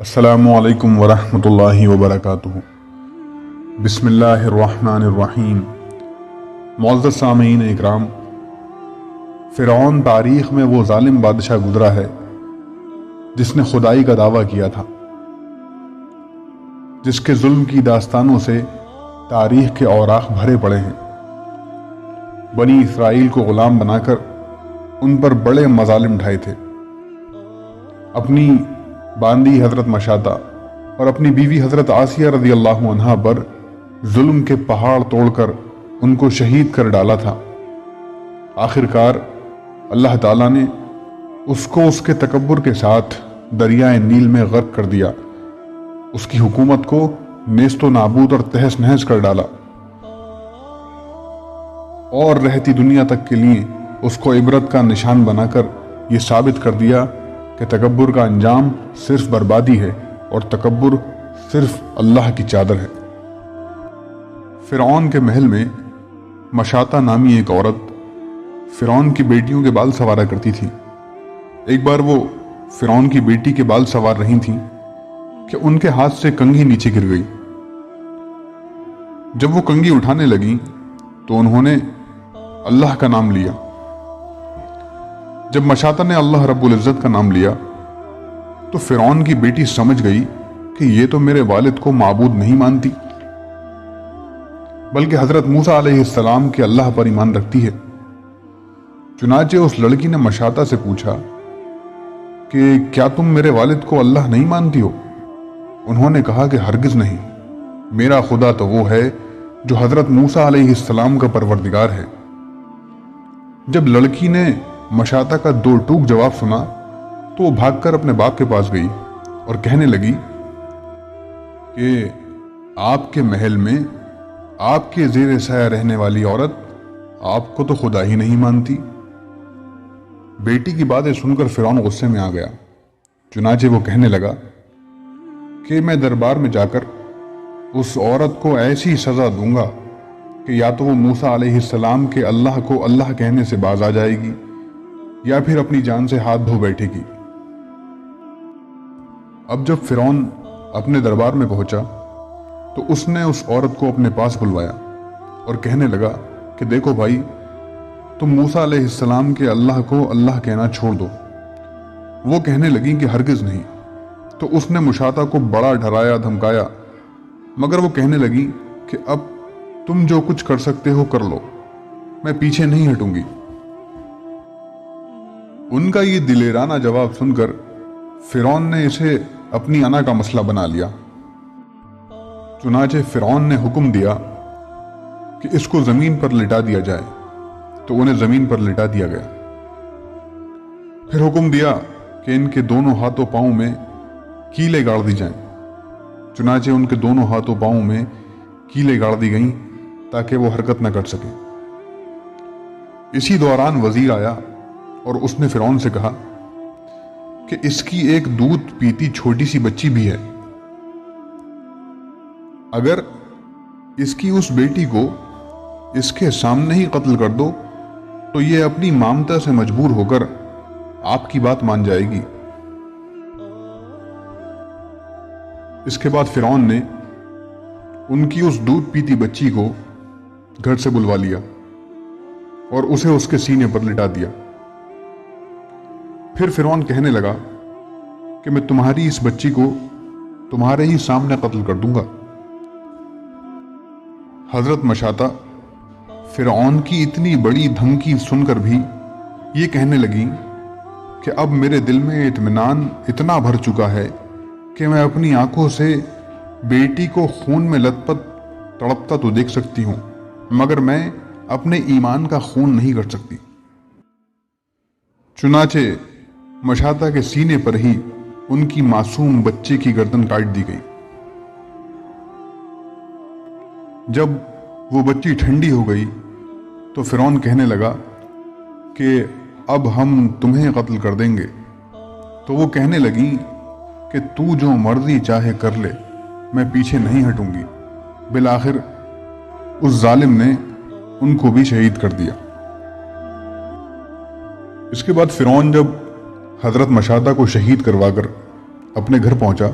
अस्सलामुअलैकुम वरहमतुल्लाहि वबरकातुहू। बिस्मिल्लाहिर्रहमानिर्रहीम। मुअज़्ज़ज़ सामीईन इकराम, फ़िरऔन तारीख़ में वो ज़ालिम बादशाह गुज़रा है जिसने खुदाई का दावा किया था, जिसके जुल्म की दास्तानों से तारीख़ के औराख भरे पड़े हैं। बनी इसराइल को ग़ुलाम बनाकर उन पर बड़े मज़ालिम ढाए थे। अपनी बांदी हज़रत मशाता और अपनी बीवी हज़रत आसिया रज़ियल्लाहु अन्हा पर जुल्म के पहाड़ तोड़कर उनको शहीद कर डाला था। आखिरकार अल्लाह ताला ने उसको उसके तकब्बुर के साथ दरियाए नील में गर्क कर दिया, उसकी हुकूमत को नेस्तो नाबूद और तहस नहस कर डाला और रहती दुनिया तक के लिए उसको इबरत का निशान बनाकर ये साबित कर दिया कि तकब्बुर का अंजाम सिर्फ बर्बादी है और तकब्बुर सिर्फ अल्लाह की चादर है। फ़िरऔन के महल में मशाता नामी एक औरत फ़िरऔन की बेटियों के बाल संवारा करती थी। एक बार वो फ़िरऔन की बेटी के बाल संवार रही थी कि उनके हाथ से कंघी नीचे गिर गई। जब वो कंघी उठाने लगी तो उन्होंने अल्लाह का नाम लिया। जब मशाता ने अल्लाह रब्बुल इज़्ज़त का नाम लिया तो फ़िरऔन की बेटी समझ गई कि ये तो मेरे वालिद को माबूद नहीं मानती, बल्कि हज़रत मूसा अलैहिस्सलाम के अल्लाह पर ईमान रखती है। चुनाचे उस लड़की ने मशाता से पूछा कि क्या तुम मेरे वालिद को अल्लाह नहीं मानती हो? उन्होंने कहा कि हरगिज़ नहीं, मेरा खुदा तो वो है जो हज़रत मूसा अलैहिस्सलाम का परवरदिगार है। जब लड़की ने मशाता का दो टूक जवाब सुना तो वो भागकर अपने बाप के पास गई और कहने लगी कि आपके महल में आपके ज़ेरे साया रहने वाली औरत आपको तो खुदा ही नहीं मानती। बेटी की बातें सुनकर फ़िरऔन गुस्से में आ गया। चुनाचे वो कहने लगा कि मैं दरबार में जाकर उस औरत को ऐसी सज़ा दूंगा कि या तो वो मूसा अलैहिस्सलाम के अल्लाह को अल्लाह कहने से बाज आ जाएगी या फिर अपनी जान से हाथ धो बैठेगी। अब जब फ़िरऔन अपने दरबार में पहुंचा तो उसने उस औरत को अपने पास बुलवाया और कहने लगा कि देखो भाई, तुम मूसा अलैहिस्सलाम के अल्लाह को अल्लाह कहना छोड़ दो। वो कहने लगी कि हरगिज़ नहीं। तो उसने मुशाता को बड़ा डराया धमकाया, मगर वो कहने लगी कि अब तुम जो कुछ कर सकते हो कर लो, मैं पीछे नहीं हटूंगी। उनका ये दिलेराना जवाब सुनकर फ़िरऔन ने इसे अपनी अना का मसला बना लिया। चुनाचे फ़िरऔन ने हुक्म दिया कि इसको ज़मीन पर लिटा दिया जाए, तो उन्हें ज़मीन पर लिटा दिया गया। फिर हुक्म दिया कि इनके दोनों हाथों पांव में कीलें गाड़ दी जाएं। चुनाचे उनके दोनों हाथों पांव में कीलें गाड़ दी गईं ताकि वो हरकत न कर सके। इसी दौरान वजीर आया और उसने फ़िरऔन से कहा कि इसकी एक दूध पीती छोटी सी बच्ची भी है। अगर इसकी उस बेटी को इसके सामने ही कत्ल कर दो तो ये अपनी मामता से मजबूर होकर आपकी बात मान जाएगी। इसके बाद फ़िरऔन ने उनकी उस दूध पीती बच्ची को घर से बुलवा लिया और उसे उसके सीने पर लिटा दिया। फिर फ़िरऔन कहने लगा कि मैं तुम्हारी इस बच्ची को तुम्हारे ही सामने कत्ल कर दूंगा। हज़रत मशाता फ़िरऔन की इतनी बड़ी धमकी सुनकर भी ये कहने लगी कि अब मेरे दिल में इत्मीनान इतना भर चुका है कि मैं अपनी आंखों से बेटी को खून में लथपथ तड़पता तो देख सकती हूँ, मगर मैं अपने ईमान का खून नहीं कर सकती। चुनाचे मशाता के सीने पर ही उनकी मासूम बच्चे की गर्दन काट दी गई। जब वो बच्ची ठंडी हो गई तो फ़िरऔन कहने लगा कि अब हम तुम्हें कत्ल कर देंगे। तो वो कहने लगी कि तू जो मर्जी चाहे कर ले, मैं पीछे नहीं हटूंगी। बिलाखिर उस जालिम ने उनको भी शहीद कर दिया। इसके बाद फ़िरऔन जब हज़रत मशाता को शहीद करवाकर अपने घर पहुंचा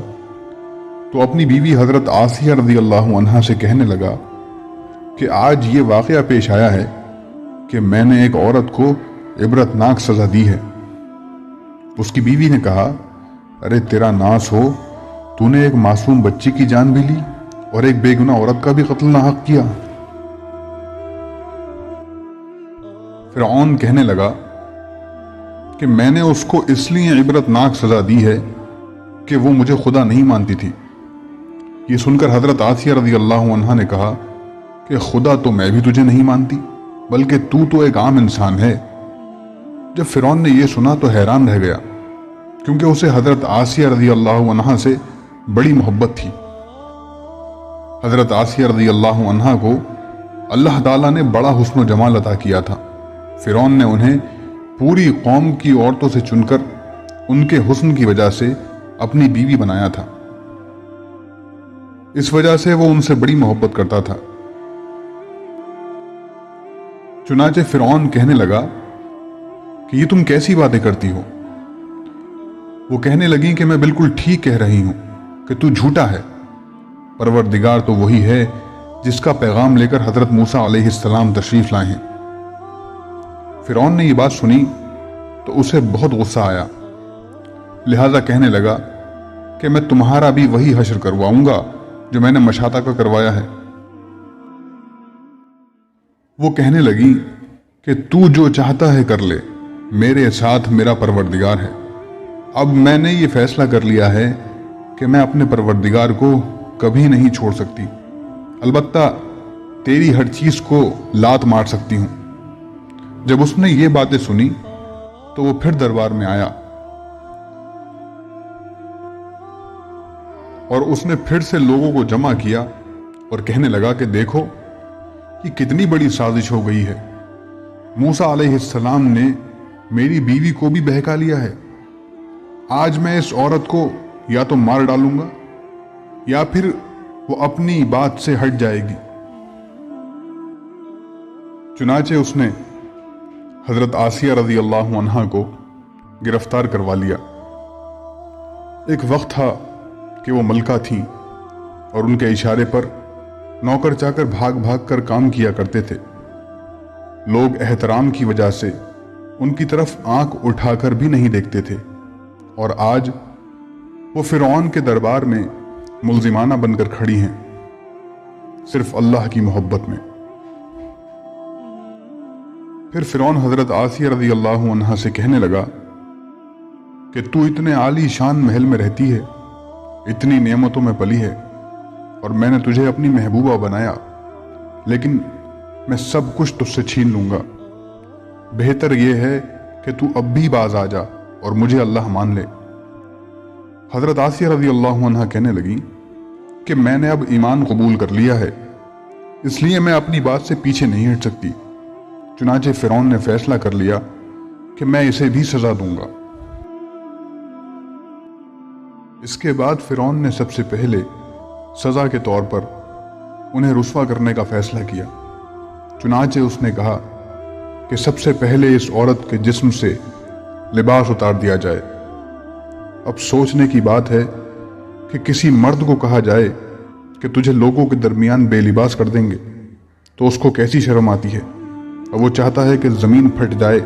तो अपनी बीवी हजरत आसिया रज़ी अल्लाह अन्हा से कहने लगा कि आज ये वाक़या पेश आया है कि मैंने एक औरत को इबरतनाक सज़ा दी है। उसकी बीवी ने कहा, अरे तेरा नाश हो, तूने एक मासूम बच्ची की जान भी ली और एक बेगुनाह औरत का भी कत्ल नाहक किया। फिरौन कहने लगा कि मैंने उसको इसलिए इबरतनाक सजा दी है कि वो मुझे खुदा नहीं मानती थी। ये सुनकर हजरत आसिया रज़ी अल्लाह अन्हा ने कहा कि खुदा तो मैं भी तुझे नहीं मानती, बल्कि तू तो एक आम इंसान है। जब फिरौन ने यह सुना तो हैरान रह गया, क्योंकि उसे हजरत आसिया रज़ी अल्लाह अन्हा से बड़ी मोहब्बत थी। हजरत आसिया रज़ी अल्लाह अन्हा को अल्लाह ताला ने बड़ा हुस्न व जमाल अता किया था। फिरौन ने उन्हें पूरी कौम की औरतों से चुनकर उनके हुस्न की वजह से अपनी बीवी बनाया था। इस वजह से वो उनसे बड़ी मोहब्बत करता था। चुनाचे फिरौन कहने लगा कि ये तुम कैसी बातें करती हो। वो कहने लगी कि मैं बिल्कुल ठीक कह रही हूं कि तू झूठा है। परवरदिगार तो वही है जिसका पैगाम लेकर हजरत मूसा अलैहिस्सलाम तशरीफ लाए हैं। फिरौन ने ये बात सुनी तो उसे बहुत गुस्सा आया, लिहाजा कहने लगा कि मैं तुम्हारा भी वही हश्र करवाऊंगा जो मैंने मशाता का करवाया है। वो कहने लगी कि तू जो चाहता है कर ले, मेरे साथ मेरा परवरदिगार है। अब मैंने ये फैसला कर लिया है कि मैं अपने परवरदिगार को कभी नहीं छोड़ सकती। अलबत्ता तेरी हर चीज को लात मार सकती हूं। जब उसने ये बातें सुनी तो वो फिर दरबार में आया और उसने फिर से लोगों को जमा किया और कहने लगा कि देखो ये कितनी बड़ी साजिश हो गई है। मूसा अलैहिस्सलाम ने मेरी बीवी को भी बहका लिया है। आज मैं इस औरत को या तो मार डालूंगा या फिर वो अपनी बात से हट जाएगी। चुनाचे उसने हजरत आसिया रज़ी अल्लाह अन्हा को गिरफ्तार करवा लिया। एक वक्त था कि वो मलका थीं और उनके इशारे पर नौकर चाकर भाग भाग कर काम किया करते थे। लोग एहतराम की वजह से उनकी तरफ आंख उठाकर भी नहीं देखते थे, और आज वो फिरौन के दरबार में मुल्जिमाना बनकर खड़ी हैं, सिर्फ अल्लाह की मोहब्बत में। फिर फिरौन हजरत आसिया रज़ी अल्लाह अन्हा से कहने लगा कि तू इतने आली शान महल में रहती है, इतनी नेमतों में पली है, और मैंने तुझे अपनी महबूबा बनाया, लेकिन मैं सब कुछ तुझसे छीन लूंगा। बेहतर यह है कि तू अब भी बाज आ जा और मुझे अल्लाह मान ले। हजरत आसिया रज़ी अल्लाह अन्हा कहने लगी कि मैंने अब ईमान कबूल कर लिया है, इसलिए मैं अपनी बात से पीछे नहीं हट सकती। चुनाचे फिरौन ने फैसला कर लिया कि मैं इसे भी सजा दूंगा। इसके बाद फिरौन ने सबसे पहले सजा के तौर पर उन्हें रुस्वा करने का फैसला किया। चुनाचे उसने कहा कि सबसे पहले इस औरत के जिस्म से लिबास उतार दिया जाए। अब सोचने की बात है कि किसी मर्द को कहा जाए कि तुझे लोगों के दरमियान बेलिबास कर देंगे तो उसको कैसी शर्म आती है, और वो चाहता है कि ज़मीन फट जाए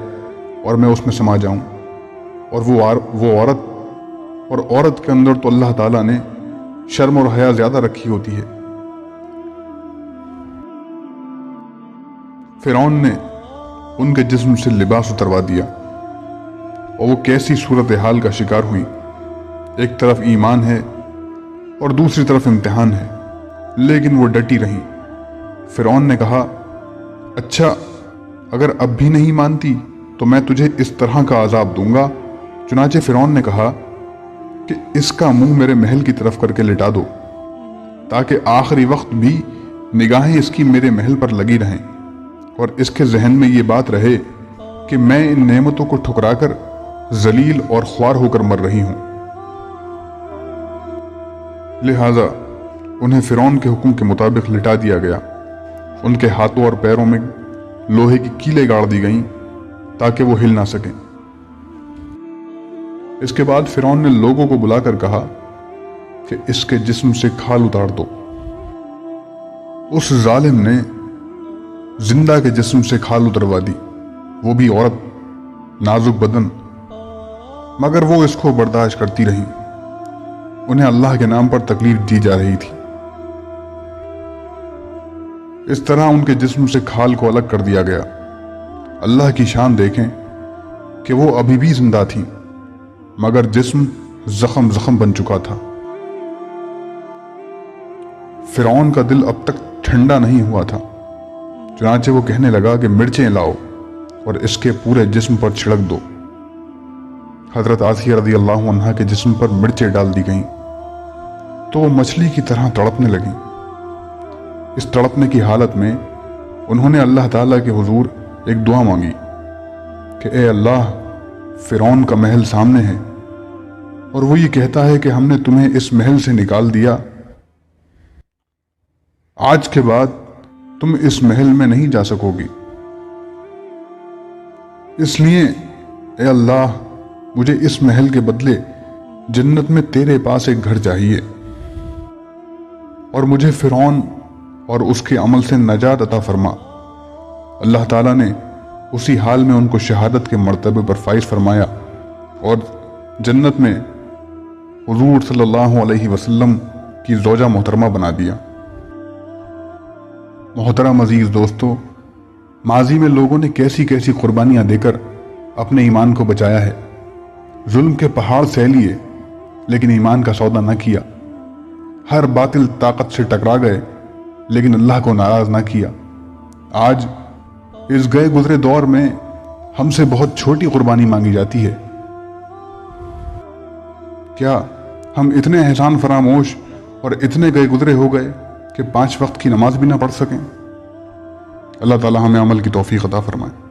और मैं उसमें समा जाऊं। और वो औरत के अंदर तो अल्लाह ताला ने शर्म और हया ज़्यादा रखी होती है। फिरौन ने उनके जिस्म से लिबास उतरवा दिया और वो कैसी सूरत हाल का शिकार हुई। एक तरफ ईमान है और दूसरी तरफ इम्तिहान है, लेकिन वो डटी रही। फिरौन ने कहा, अच्छा अगर अब भी नहीं मानती तो मैं तुझे इस तरह का अजाब दूंगा। चुनाचे फिरौन ने कहा कि इसका मुंह मेरे महल की तरफ करके लिटा दो, ताकि आखिरी वक्त भी निगाहें इसकी मेरे महल पर लगी रहें और इसके जहन में ये बात रहे कि मैं इन नेमतों को ठुकराकर जलील और ख्वार होकर मर रही हूं। लिहाजा उन्हें फिरौन के हुक्म के मुताबिक लिटा दिया गया। उनके हाथों और पैरों में लोहे की कीलें गाड़ दी गईं ताकि वो हिल ना सकें। इसके बाद फिरौन ने लोगों को बुलाकर कहा کہ اس کے جسم سے کھال اتار دو۔ اس ظالم نے زندہ کے جسم سے کھال اتروا دی، وہ بھی عورت، نازک بدن، مگر وہ اس کو برداشت کرتی رہیں۔ انہیں اللہ کے نام پر تکلیف دی جا رہی تھی۔ اس طرح ان کے جسم سے کھال کو الگ کر دیا گیا۔ اللہ کی شان دیکھیں کہ وہ ابھی بھی زندہ تھیں، مگر جسم زخم بن چکا تھا۔ فرعون کا دل اب تک ٹھنڈا نہیں ہوا تھا، چنانچہ وہ کہنے لگا کہ مرچیں لاؤ اور اس کے پورے جسم پر چھڑک دو۔ حضرت آسیہ رضی اللہ عنہا کے جسم پر مرچیں ڈال دی گئیں تو وہ مچھلی کی طرح تڑپنے لگیں۔ اس تڑپنے کی حالت میں انہوں نے اللہ تعالیٰ کے حضور ایک دعا مانگی کہ اے اللہ، فرعون کا محل سامنے ہے اور وہ یہ کہتا ہے کہ ہم نے تمہیں اس محل سے نکال دیا، آج کے بعد تم اس محل میں نہیں جا سکو گی، اس لیے اے اللہ مجھے اس محل کے بدلے جنت میں تیرے پاس ایک گھر چاہیے، اور مجھے فرعون اور اس کے عمل سے نجات عطا فرما۔ اللہ تعالیٰ نے اسی حال میں ان کو شہادت کے مرتبے پر فائز فرمایا اور جنت میں حضور صلی اللہ علیہ وسلم کی زوجہ محترمہ بنا دیا۔ محترم عزیز دوستو، ماضی میں لوگوں نے کیسی کیسی قربانیاں دے کر اپنے ایمان کو بچایا ہے۔ ظلم کے پہاڑ سہ لیے لیکن ایمان کا سودا نہ کیا، ہر باطل طاقت سے ٹکرا گئے لیکن اللہ کو ناراض نہ کیا۔ آج اس گئے گزرے دور میں ہم سے بہت چھوٹی قربانی مانگی جاتی ہے۔ کیا ہم اتنے احسان فراموش اور اتنے گئے گزرے ہو گئے کہ 5 وقت کی نماز بھی نہ پڑھ سکیں؟ اللہ تعالی ہمیں عمل کی توفیق عطا فرمائے۔